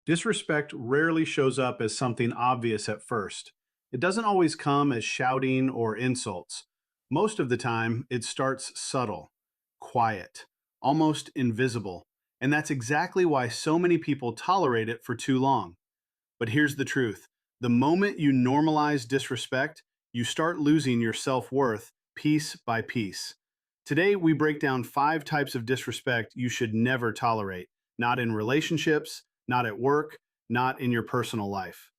Disrespect rarely shows up as something obvious at first. It doesn't always come as shouting or insults. Most of the time, it starts subtle, quiet, almost invisible. And that's exactly why so many people tolerate it for too long. But here's the truth: the moment you normalize disrespect, you start losing your self worth piece by piece. Today, we break down 5 types of disrespect you should never tolerate, not in relationships, not at work, not in your personal life.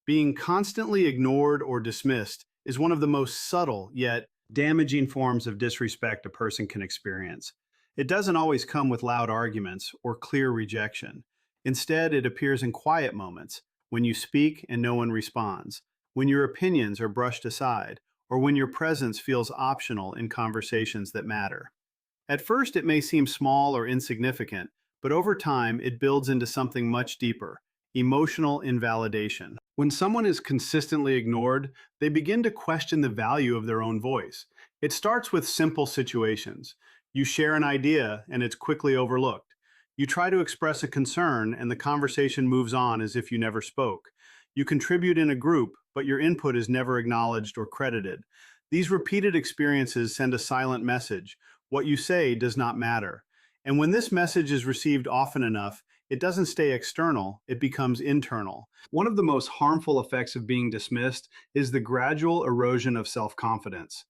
Being constantly ignored or dismissed is one of the most subtle yet damaging forms of disrespect a person can experience. It doesn't always come with loud arguments or clear rejection. Instead, it appears in quiet moments when you speak and no one responds, when your opinions are brushed aside, or when your presence feels optional in conversations that matter. At first, it may seem small or insignificant, but over time, it builds into something much deeper: emotional invalidation. When someone is consistently ignored, they begin to question the value of their own voice. It starts with simple situations. You share an idea and it's quickly overlooked. You try to express a concern and the conversation moves on as if you never spoke. You contribute in a group, but your input is never acknowledged or credited. These repeated experiences send a silent message: what you say does not matter. And when this message is received often enough, it doesn't stay external, it becomes internal. One of the most harmful effects of being dismissed is the gradual erosion of self confidence.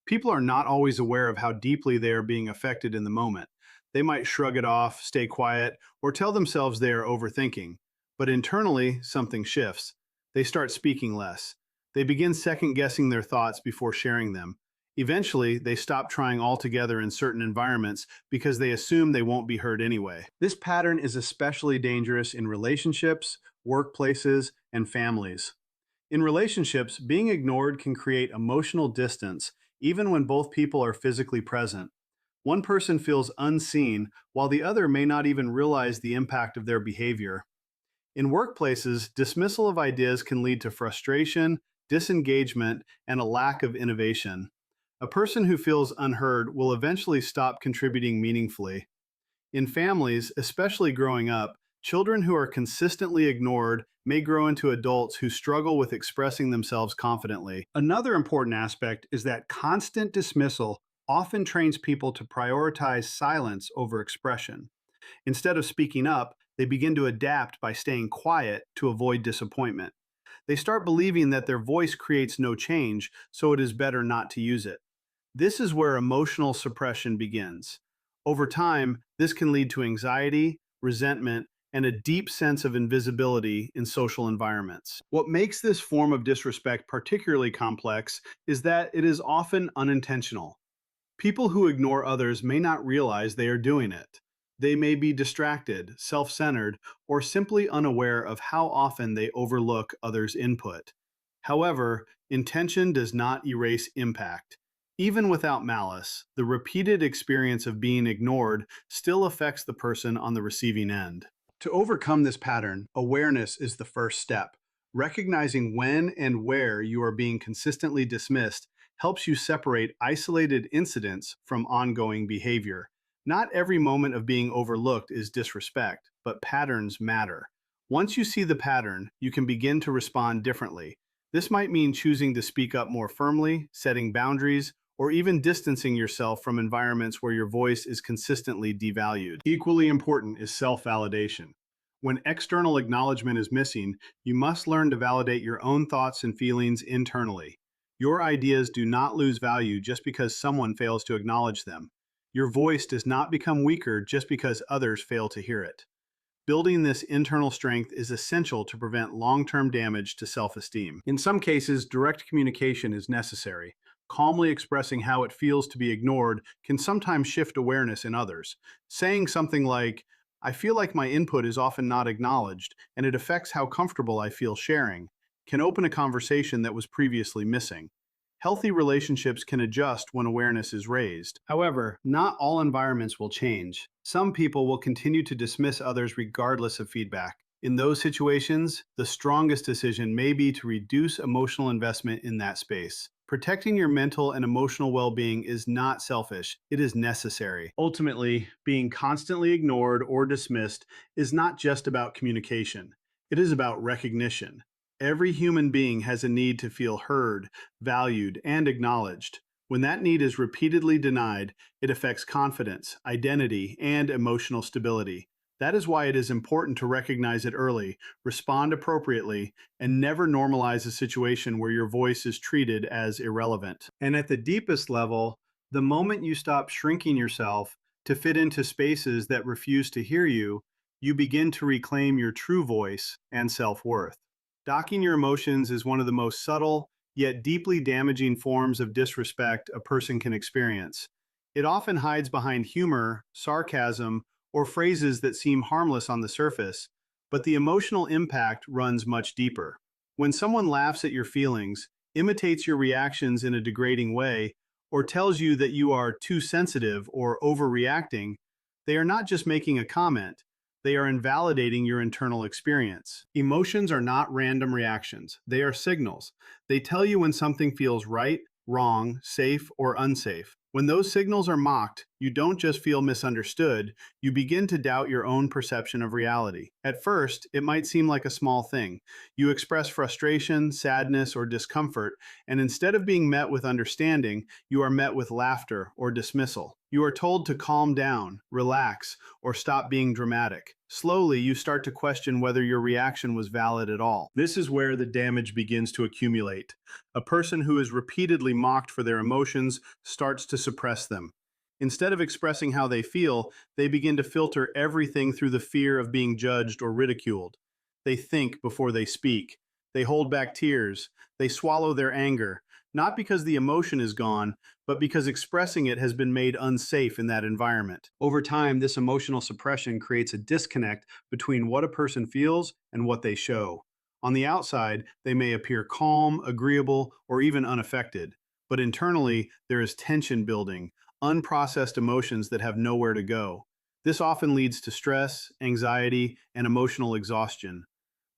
People are not always aware of how deeply they are being affected in the moment. They might shrug it off, stay quiet, or tell themselves they are overthinking. But internally, something shifts. They start speaking less. They begin second guessing their thoughts before sharing them. Eventually, they stop trying altogether in certain environments because they assume they won't be heard anyway. This pattern is especially dangerous in relationships, workplaces, and families. In relationships, being ignored can create emotional distance even when both people are physically present. One person feels unseen while the other may not even realize the impact of their behavior. In workplaces, dismissal of ideas can lead to frustration, disengagement, and a lack of innovation. A person who feels unheard will eventually stop contributing meaningfully. In families, especially growing up, children who are consistently ignored may grow into adults who struggle with expressing themselves confidently. Another important aspect is that constant dismissal often trains people to prioritize silence over expression. Instead of speaking up, they begin to adapt by staying quiet to avoid disappointment. They start believing that their voice creates no change, so it is better not to use it. This is where emotional suppression begins. Over time, this can lead to anxiety, resentment, and a deep sense of invisibility in social environments. What makes this form of disrespect particularly complex is that it is often unintentional. People who ignore others may not realize they are doing it. They may be distracted, self centered, or simply unaware of how often they overlook others' input. However, intention does not erase impact. Even without malice, the repeated experience of being ignored still affects the person on the receiving end. To overcome this pattern, awareness is the first step. Recognizing when and where you are being consistently dismissed helps you separate isolated incidents from ongoing behavior. Not every moment of being overlooked is disrespect, but patterns matter. Once you see the pattern, you can begin to respond differently. This might mean choosing to speak up more firmly, setting boundaries, or even distancing yourself from environments where your voice is consistently devalued. Equally important is self-validation. When external acknowledgement is missing, you must learn to validate your own thoughts and feelings internally. Your ideas do not lose value just because someone fails to acknowledge them. Your voice does not become weaker just because others fail to hear it. Building this internal strength is essential to prevent long-term damage to self-esteem. In some cases, direct communication is necessary. Calmly expressing how it feels to be ignored can sometimes shift awareness in others. Saying something like, "I feel like my input is often not acknowledged, and it affects how comfortable I feel sharing," can open a conversation that was previously missing. Healthy relationships can adjust when awareness is raised. However, not all environments will change. Some people will continue to dismiss others regardless of feedback. In those situations, the strongest decision may be to reduce emotional investment in that space. Protecting your mental and emotional well being is not selfish, it is necessary. Ultimately, being constantly ignored or dismissed is not just about communication, it is about recognition. Every human being has a need to feel heard, valued, and acknowledged. When that need is repeatedly denied, it affects confidence, identity, and emotional stability. That is why it is important to recognize it early, respond appropriately, and never normalize a situation where your voice is treated as irrelevant. And at the deepest level, the moment you stop shrinking yourself to fit into spaces that refuse to hear you, you begin to reclaim your true voice and self-worth. Docking your emotions is one of the most subtle, yet deeply damaging forms of disrespect a person can experience. It often hides behind humor, sarcasm, or phrases that seem harmless on the surface, but the emotional impact runs much deeper. When someone laughs at your feelings, imitates your reactions in a degrading way, or tells you that you are too sensitive or overreacting, they are not just making a comment, they are invalidating your internal experience. Emotions are not random reactions, they are signals. They tell you when something feels right, wrong, safe, or unsafe. When those signals are mocked, you don't just feel misunderstood, you begin to doubt your own perception of reality. At first, it might seem like a small thing. You express frustration, sadness, or discomfort, and instead of being met with understanding, you are met with laughter or dismissal. You are told to calm down, relax, or stop being dramatic. Slowly, you start to question whether your reaction was valid at all. This is where the damage begins to accumulate. A person who is repeatedly mocked for their emotions starts to suppress them. Instead of expressing how they feel, they begin to filter everything through the fear of being judged or ridiculed. They think before they speak. They hold back tears. They swallow their anger, not because the emotion is gone, but because expressing it has been made unsafe in that environment. Over time, this emotional suppression creates a disconnect between what a person feels and what they show. On the outside, they may appear calm, agreeable, or even unaffected, but internally, there is tension building, unprocessed emotions that have nowhere to go. This often leads to stress, anxiety, and emotional exhaustion.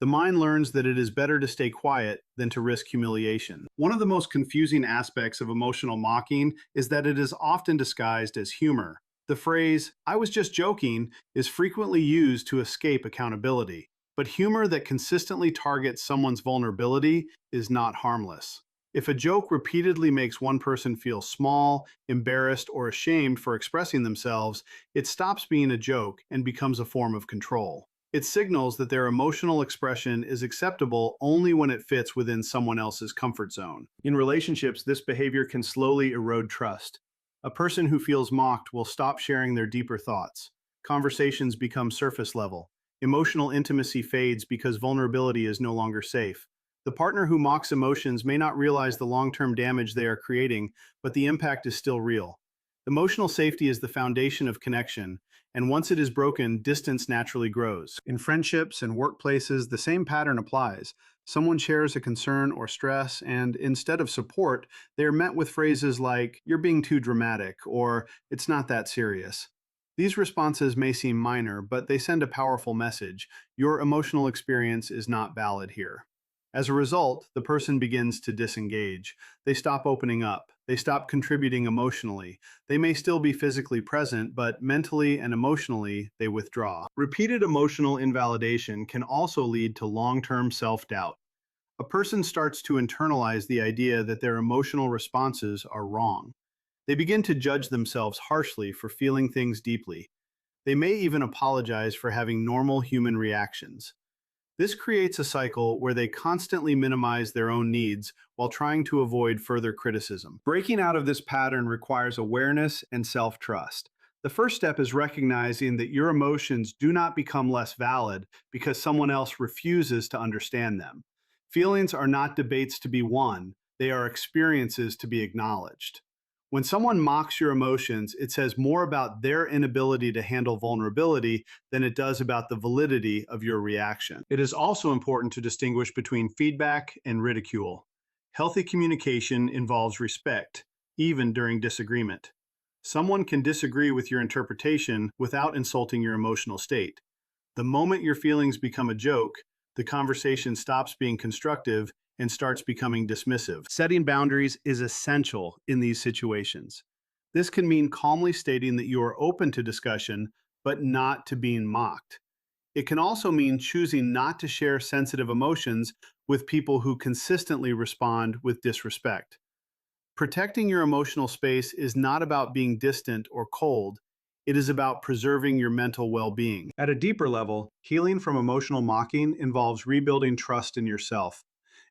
The mind learns that it is better to stay quiet than to risk humiliation. One of the most confusing aspects of emotional mocking is that it is often disguised as humor. The phrase, "I was just joking," is frequently used to escape accountability. But humor that consistently targets someone's vulnerability is not harmless. If a joke repeatedly makes one person feel small, embarrassed, or ashamed for expressing themselves, it stops being a joke and becomes a form of control. It signals that their emotional expression is acceptable only when it fits within someone else's comfort zone. In relationships, this behavior can slowly erode trust. A person who feels mocked will stop sharing their deeper thoughts. Conversations become surface level. Emotional intimacy fades because vulnerability is no longer safe. The partner who mocks emotions may not realize the long-term damage they are creating, but the impact is still real. Emotional safety is the foundation of connection, and once it is broken, distance naturally grows. In friendships and workplaces, the same pattern applies. Someone shares a concern or stress, and instead of support, they are met with phrases like, "You're being too dramatic," or "It's not that serious." These responses may seem minor, but they send a powerful message. Your emotional experience is not valid here. As a result, the person begins to disengage. They stop opening up. They stop contributing emotionally. They may still be physically present, but mentally and emotionally, they withdraw. Repeated emotional invalidation can also lead to long-term self-doubt. A person starts to internalize the idea that their emotional responses are wrong. They begin to judge themselves harshly for feeling things deeply. They may even apologize for having normal human reactions. This creates a cycle where they constantly minimize their own needs while trying to avoid further criticism. Breaking out of this pattern requires awareness and self-trust. The first step is recognizing that your emotions do not become less valid because someone else refuses to understand them. Feelings are not debates to be won, they are experiences to be acknowledged. When someone mocks your emotions, it says more about their inability to handle vulnerability than it does about the validity of your reaction. It is also important to distinguish between feedback and ridicule. Healthy communication involves respect, even during disagreement. Someone can disagree with your interpretation without insulting your emotional state. The moment your feelings become a joke, the conversation stops being constructive and starts becoming dismissive. Setting boundaries is essential in these situations. This can mean calmly stating that you are open to discussion, but not to being mocked. It can also mean choosing not to share sensitive emotions with people who consistently respond with disrespect. Protecting your emotional space is not about being distant or cold. It is about preserving your mental well being. At a deeper level, healing from emotional mocking involves rebuilding trust in yourself.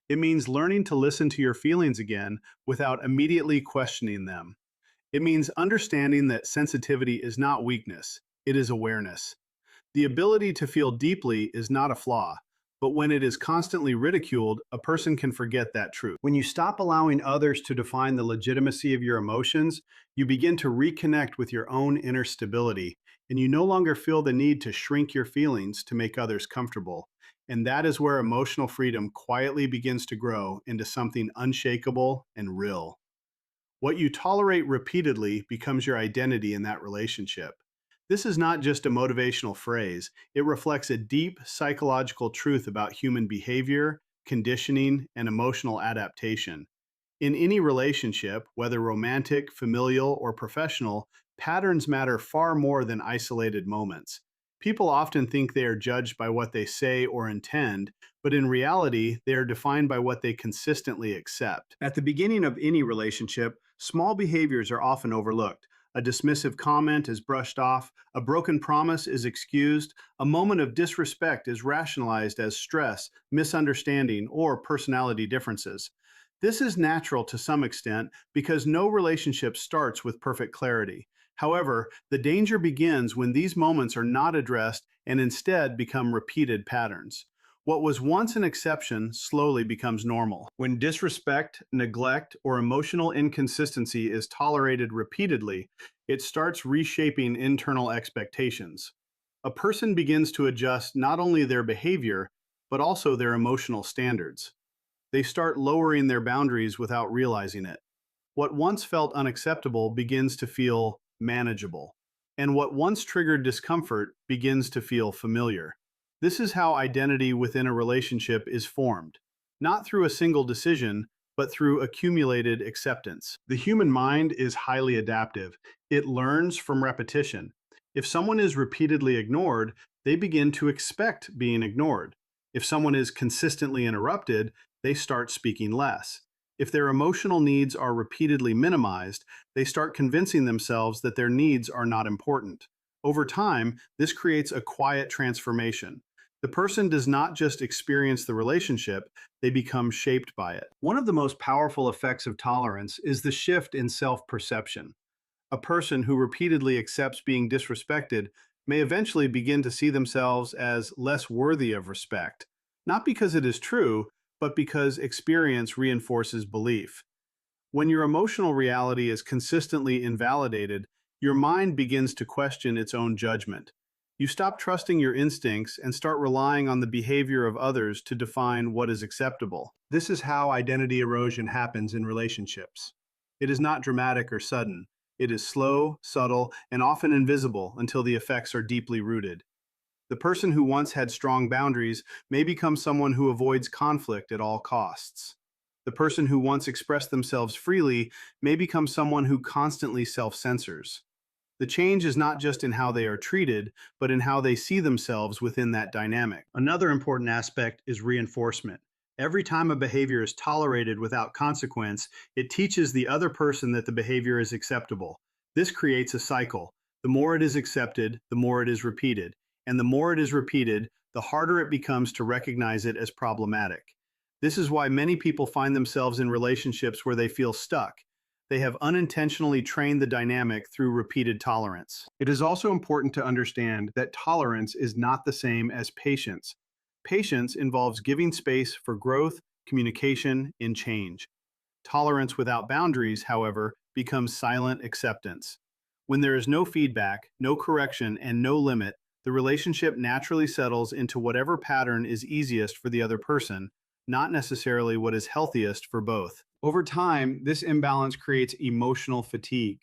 It means learning to listen to your feelings again without immediately questioning them. It means understanding that sensitivity is not weakness, it is awareness. The ability to feel deeply is not a flaw, but when it is constantly ridiculed, a person can forget that truth. When you stop allowing others to define the legitimacy of your emotions, you begin to reconnect with your own inner stability, and you no longer feel the need to shrink your feelings to make others comfortable. And that is where emotional freedom quietly begins to grow into something unshakable and real. What you tolerate repeatedly becomes your identity in that relationship. This is not just a motivational phrase, it reflects a deep psychological truth about human behavior, conditioning, and emotional adaptation. In any relationship, whether romantic, familial, or professional, patterns matter far more than isolated moments. People often think they are judged by what they say or intend, but in reality, they are defined by what they consistently accept. At the beginning of any relationship, small behaviors are often overlooked. A dismissive comment is brushed off, a broken promise is excused, a moment of disrespect is rationalized as stress, misunderstanding, or personality differences. This is natural to some extent because no relationship starts with perfect clarity. However, the danger begins when these moments are not addressed and instead become repeated patterns. What was once an exception slowly becomes normal. When disrespect, neglect, or emotional inconsistency is tolerated repeatedly, it starts reshaping internal expectations. A person begins to adjust not only their behavior, but also their emotional standards. They start lowering their boundaries without realizing it. What once felt unacceptable begins to feel manageable, and what once triggered discomfort begins to feel familiar. This is how identity within a relationship is formed, not through a single decision, but through accumulated acceptance. The human mind is highly adaptive. It learns from repetition. If someone is repeatedly ignored, they begin to expect being ignored. If someone is consistently interrupted, they start speaking less. If their emotional needs are repeatedly minimized, they start convincing themselves that their needs are not important. Over time, this creates a quiet transformation. The person does not just experience the relationship, they become shaped by it. One of the most powerful effects of tolerance is the shift in self perception. A person who repeatedly accepts being disrespected may eventually begin to see themselves as less worthy of respect, not because it is true, but because experience reinforces belief. When your emotional reality is consistently invalidated, your mind begins to question its own judgment. You stop trusting your instincts and start relying on the behavior of others to define what is acceptable. This is how identity erosion happens in relationships. It is not dramatic or sudden. It is slow, subtle, and often invisible until the effects are deeply rooted. The person who once had strong boundaries may become someone who avoids conflict at all costs. The person who once expressed themselves freely may become someone who constantly self-censors. The change is not just in how they are treated, but in how they see themselves within that dynamic. Another important aspect is reinforcement. Every time a behavior is tolerated without consequence, it teaches the other person that the behavior is acceptable. This creates a cycle. The more it is accepted, the more it is repeated. And the more it is repeated, the harder it becomes to recognize it as problematic. This is why many people find themselves in relationships where they feel stuck. They have unintentionally trained the dynamic through repeated tolerance. It is also important to understand that tolerance is not the same as patience. Patience involves giving space for growth, communication, and change. Tolerance without boundaries, however, becomes silent acceptance. When there is no feedback, no correction, and no limit, the relationship naturally settles into whatever pattern is easiest for the other person, not necessarily what is healthiest for both. Over time, this imbalance creates emotional fatigue.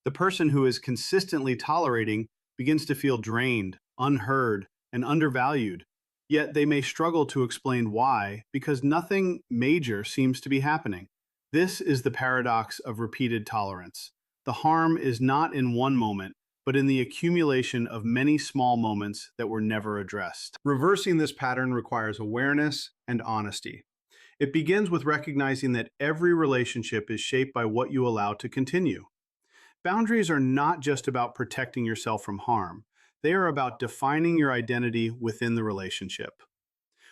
The person who is consistently tolerating begins to feel drained, unheard, and undervalued. Yet they may struggle to explain why because nothing major seems to be happening. This is the paradox of repeated tolerance. The harm is not in one moment, but in the accumulation of many small moments that were never addressed. Reversing this pattern requires awareness and honesty. It begins with recognizing that every relationship is shaped by what you allow to continue. Boundaries are not just about protecting yourself from harm, they are about defining your identity within the relationship.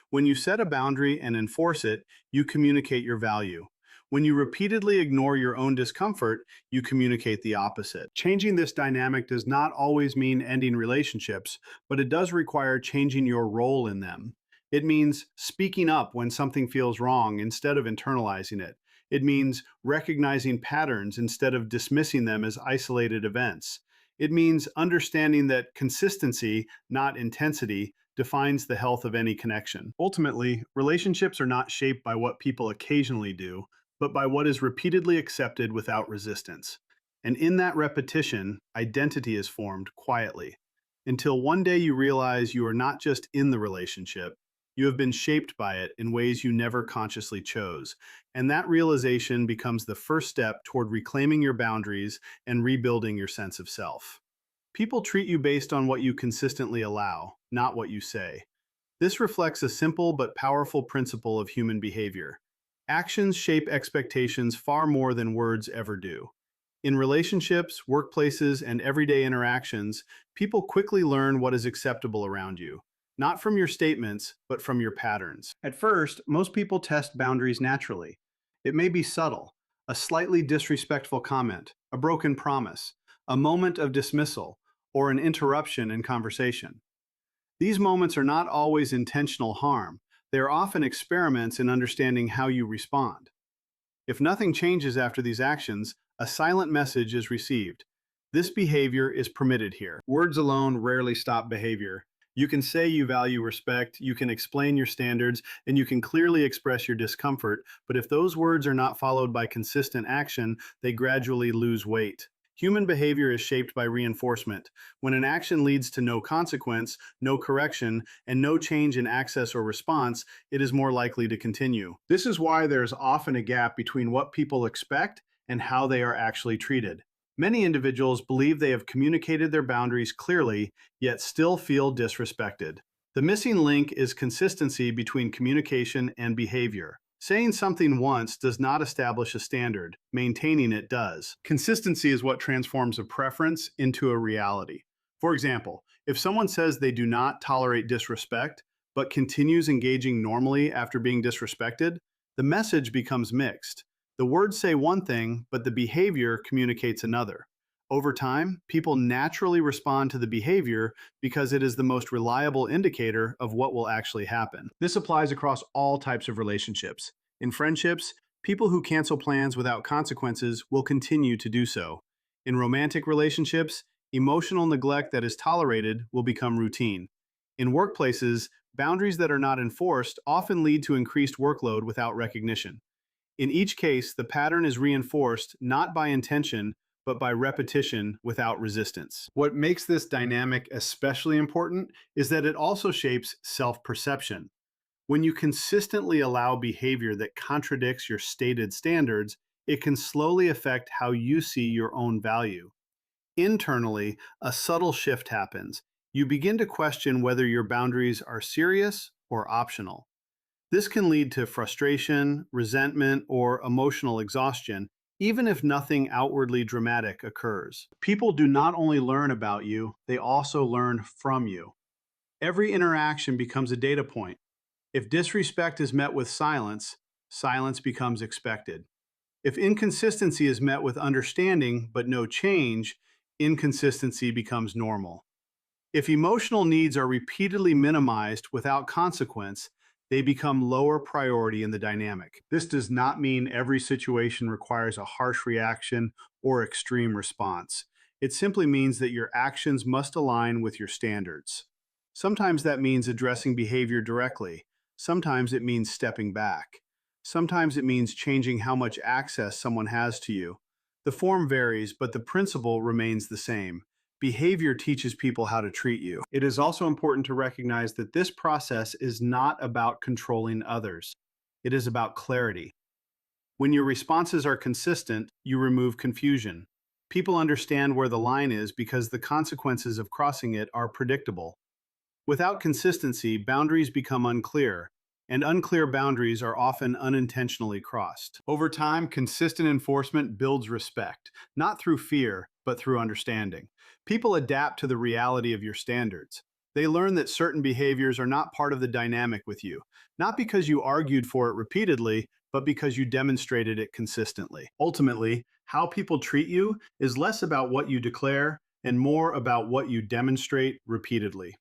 When you set a boundary and enforce it, you communicate your value. When you repeatedly ignore your own discomfort, you communicate the opposite. Changing this dynamic does not always mean ending relationships, but it does require changing your role in them. It means speaking up when something feels wrong instead of internalizing it. It means recognizing patterns instead of dismissing them as isolated events. It means understanding that consistency, not intensity, defines the health of any connection. Ultimately, relationships are not shaped by what people occasionally do, but by what is repeatedly accepted without resistance. And in that repetition, identity is formed quietly, until one day you realize you are not just in the relationship, you have been shaped by it in ways you never consciously chose. And that realization becomes the first step toward reclaiming your boundaries and rebuilding your sense of self. People treat you based on what you consistently allow, not what you say. This reflects a simple but powerful principle of human behavior. Actions shape expectations far more than words ever do. In relationships, workplaces, and everyday interactions, people quickly learn what is acceptable around you, not from your statements, but from your patterns. At first, most people test boundaries naturally. It may be subtle, a slightly disrespectful comment, a broken promise, a moment of dismissal, or an interruption in conversation. These moments are not always intentional harm. They are often experiments in understanding how you respond. If nothing changes after these actions, a silent message is received. This behavior is permitted here. Words alone rarely stop behavior. You can say you value respect, you can explain your standards, and you can clearly express your discomfort, but if those words are not followed by consistent action, they gradually lose weight. Human behavior is shaped by reinforcement. When an action leads to no consequence, no correction, and no change in access or response, it is more likely to continue. This is why there is often a gap between what people expect and how they are actually treated. Many individuals believe they have communicated their boundaries clearly, yet still feel disrespected. The missing link is consistency between communication and behavior. Saying something once does not establish a standard. Maintaining it does. Consistency is what transforms a preference into a reality. For example, if someone says they do not tolerate disrespect, but continues engaging normally after being disrespected, the message becomes mixed. The words say one thing, but the behavior communicates another. Over time, people naturally respond to the behavior because it is the most reliable indicator of what will actually happen. This applies across all types of relationships. In friendships, people who cancel plans without consequences will continue to do so. In romantic relationships, emotional neglect that is tolerated will become routine. In workplaces, boundaries that are not enforced often lead to increased workload without recognition. In each case, the pattern is reinforced not by intention, but by repetition without resistance. What makes this dynamic especially important is that it also shapes self-perception. When you consistently allow behavior that contradicts your stated standards, it can slowly affect how you see your own value. Internally, a subtle shift happens. You begin to question whether your boundaries are serious or optional. This can lead to frustration, resentment, or emotional exhaustion, even if nothing outwardly dramatic occurs. People do not only learn about you, they also learn from you. Every interaction becomes a data point. If disrespect is met with silence, silence becomes expected. If inconsistency is met with understanding but no change, inconsistency becomes normal. If emotional needs are repeatedly minimized without consequence, they become lower priority in the dynamic. This does not mean every situation requires a harsh reaction or extreme response. It simply means that your actions must align with your standards. Sometimes that means addressing behavior directly. Sometimes it means stepping back. Sometimes it means changing how much access someone has to you. The form varies, but the principle remains the same. Behavior teaches people how to treat you. It is also important to recognize that this process is not about controlling others. It is about clarity. When your responses are consistent, you remove confusion. People understand where the line is because the consequences of crossing it are predictable. Without consistency, boundaries become unclear, and unclear boundaries are often unintentionally crossed. Over time, consistent enforcement builds respect, not through fear, but through understanding. People adapt to the reality of your standards. They learn that certain behaviors are not part of the dynamic with you, not because you argued for it repeatedly, but because you demonstrated it consistently. Ultimately, how people treat you is less about what you declare and more about what you demonstrate repeatedly.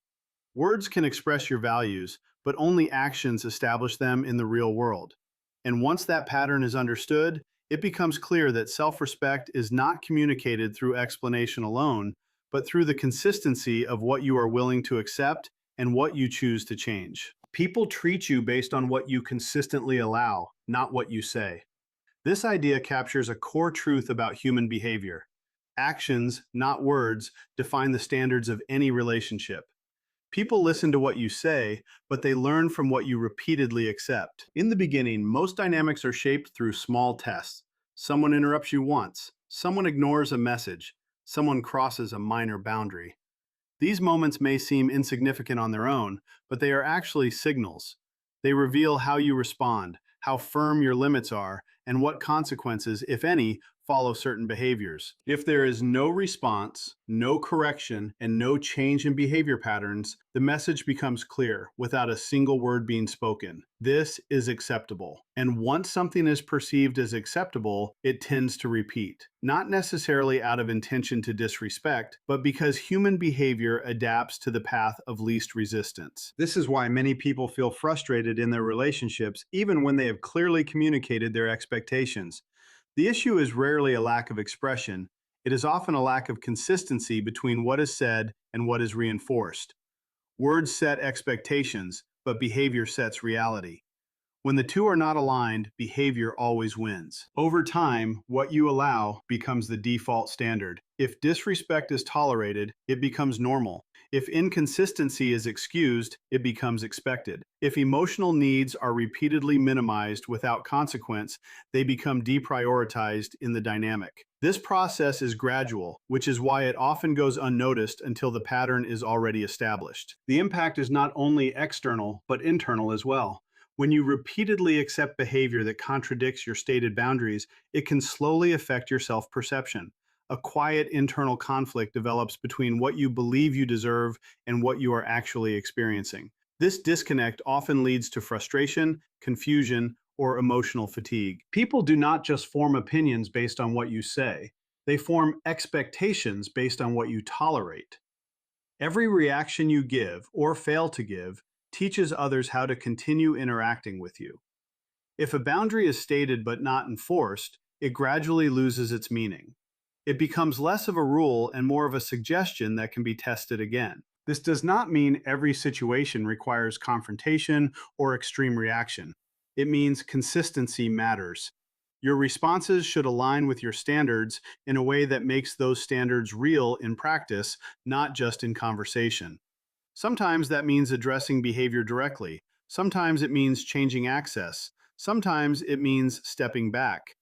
Words can express your values, but only actions establish them in the real world. And once that pattern is understood, it becomes clear that self-respect is not communicated through explanation alone, but through the consistency of what you are willing to accept and what you choose to change. People treat you based on what you consistently allow, not what you say. This idea captures a core truth about human behavior. Actions, not words, define the standards of any relationship. People listen to what you say, but they learn from what you repeatedly accept. In the beginning, most dynamics are shaped through small tests. Someone interrupts you once, someone ignores a message, someone crosses a minor boundary. These moments may seem insignificant on their own, but they are actually signals. They reveal how you respond, how firm your limits are, and what consequences, if any, follow certain behaviors. If there is no response, no correction, and no change in behavior patterns, the message becomes clear without a single word being spoken. This is acceptable. And once something is perceived as acceptable, it tends to repeat. Not necessarily out of intention to disrespect, but because human behavior adapts to the path of least resistance. This is why many people feel frustrated in their relationships, even when they have clearly communicated their expectations. The issue is rarely a lack of expression. It is often a lack of consistency between what is said and what is reinforced. Words set expectations, but behavior sets reality. When the two are not aligned, behavior always wins. Over time, what you allow becomes the default standard. If disrespect is tolerated, it becomes normal. If inconsistency is excused, it becomes expected. If emotional needs are repeatedly minimized without consequence, they become deprioritized in the dynamic. This process is gradual, which is why it often goes unnoticed until the pattern is already established. The impact is not only external, but internal as well. When you repeatedly accept behavior that contradicts your stated boundaries, it can slowly affect your self-perception. A quiet internal conflict develops between what you believe you deserve and what you are actually experiencing. This disconnect often leads to frustration, confusion, or emotional fatigue. People do not just form opinions based on what you say, they form expectations based on what you tolerate. Every reaction you give or fail to give teaches others how to continue interacting with you. If a boundary is stated but not enforced, it gradually loses its meaning. It becomes less of a rule and more of a suggestion that can be tested again. This does not mean every situation requires confrontation or extreme reaction. It means consistency matters. Your responses should align with your standards in a way that makes those standards real in practice, not just in conversation. Sometimes that means addressing behavior directly. Sometimes it means changing access. Sometimes it means stepping back.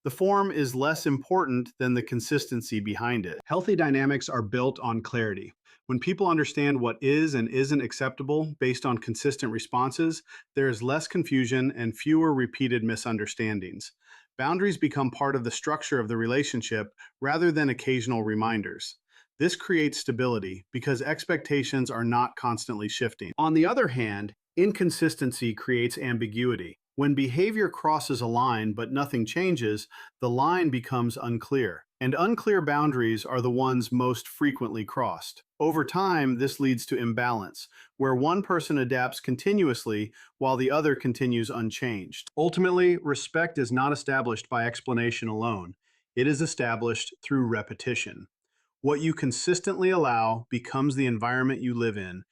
The form is less important than the consistency behind it. Healthy dynamics are built on clarity. When people understand what is and isn't acceptable based on consistent responses, there is less confusion and fewer repeated misunderstandings. Boundaries become part of the structure of the relationship rather than occasional reminders. This creates stability because expectations are not constantly shifting. On the other hand, inconsistency creates ambiguity. When behavior crosses a line but nothing changes, the line becomes unclear. And unclear boundaries are the ones most frequently crossed. Over time, this leads to imbalance, where one person adapts continuously while the other continues unchanged. Ultimately, respect is not established by explanation alone. It is established through repetition. What you consistently allow becomes the environment you live in,